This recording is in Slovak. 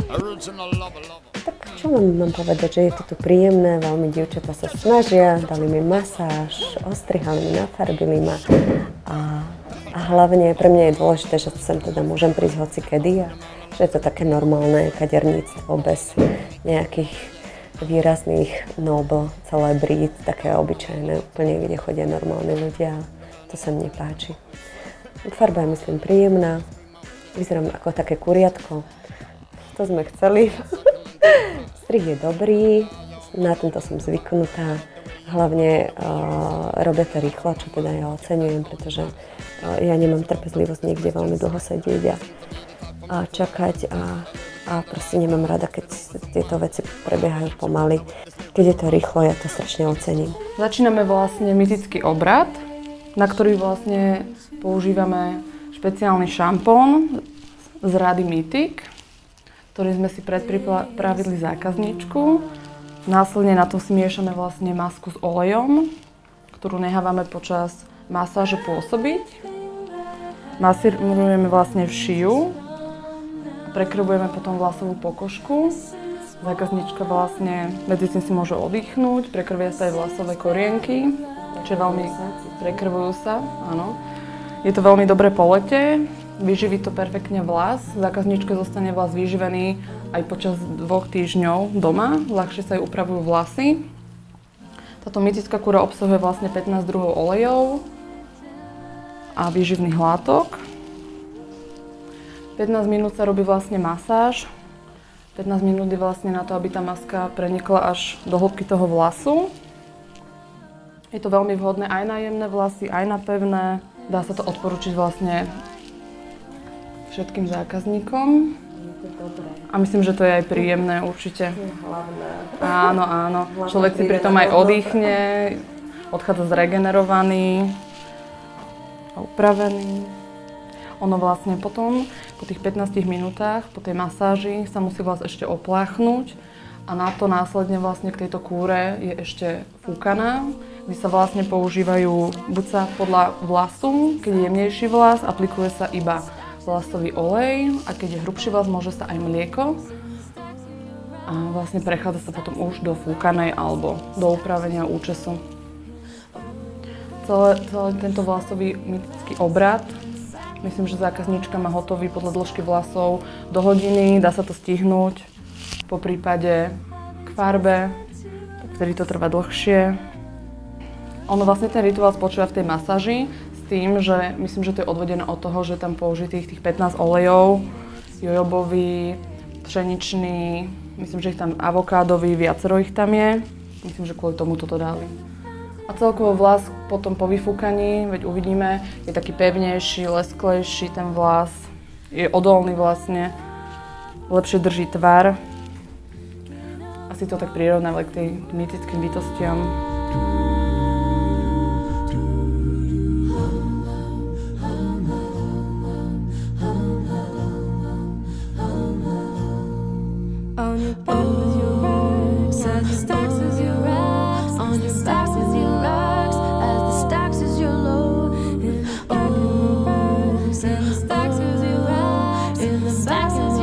Tak čo mám povedať, že je to tu príjemné, veľmi dievčatá sa snažia, dali mi masáž, ostrihali mi, nafarbili ma a hlavne pre mňa je dôležité, že sem teda môžem prísť hocikedy a že je to také normálne kaderníctvo bez nejakých výrazných nobl, celebrít, také obyčajné, úplne kde chodia normálni ľudia. To sa mne páči. Farba je, myslím, príjemná. Vyzerám ako také kuriatko. To sme chceli. Strih je dobrý, na tento som zvyknutá. Hlavne robia to rýchlo, čo teda ja oceňujem, pretože ja nemám trpezlivosť niekde veľmi dlho sedieť a čakať a proste nemám rada, keď tieto veci prebiehajú pomaly. Keď je to rýchlo, ja to strašne ocením. Začíname vlastne mytický obrad, na ktorý vlastne používame špeciálny šampón z rady Mytik, ktorý sme si predpripravili zákazníčku. Následne na to smiešame vlastne masku s olejom, ktorú nechávame počas masáže pôsobiť. Masírujeme vlastne v šiju, prekrvujeme potom vlasovú pokožku. Zákazníčka vlastne medzi tým si môže oddychnúť, prekrvia sa aj vlasové korienky, čo veľmi prekrvujú sa, áno. Je to veľmi dobré po lete, vyživí to perfektne vlas, zákazníčke zostane vlas vyživený aj počas 2 týždňov doma, ľahšie sa jej upravujú vlasy. Táto mytická kúra obsahuje vlastne 15 druhov olejov a výživných látok. 15 minút sa robí vlastne masáž. 15 minút je vlastne na to, aby tá maska prenikla až do hĺbky toho vlasu. Je to veľmi vhodné aj na jemné vlasy, aj na pevné. Dá sa to odporučiť vlastne všetkým zákazníkom. A myslím, že to je aj príjemné určite. Áno, áno. Človek si pri tom aj oddychne, odchádza zregenerovaný a upravený. Ono vlastne potom, po tých 15 minútach, po tej masáži sa musí vlas ešte opláchnuť a na to následne vlastne k tejto kúre je ešte fúkaná, kde sa vlastne používajú, buď sa podľa vlasu, keď je jemnejší vlas, aplikuje sa iba vlasový olej a keď je hrubší vlas, môže sa aj mlieko. A vlastne prechádza sa potom už do fúkanej alebo do upravenia účesu. Celý tento vlasový mytický obrad, myslím, že zákazníčka má hotový podľa dĺžky vlasov do hodiny, dá sa to stihnúť, po prípade k farbe, vtedy to trvá dlhšie. Ono vlastne ten rituál spočíva v tej masáži s tým, že myslím, že to je odvodené od toho, že tam použitých tých 15 olejov, jojobový, pšeničný, myslím, že ich tam avokádový, viacero ich tam je. Myslím, že kvôli tomu toto dali. A celkovo vlas potom po vyfúkaní, veď uvidíme, je taký pevnejší, lesklejší ten vlas, je odolný vlastne, lepšie drží tvar. Asi to tak prirovnávali k tým mytickým bytostiam. And the stacks as you rise, in the stacks as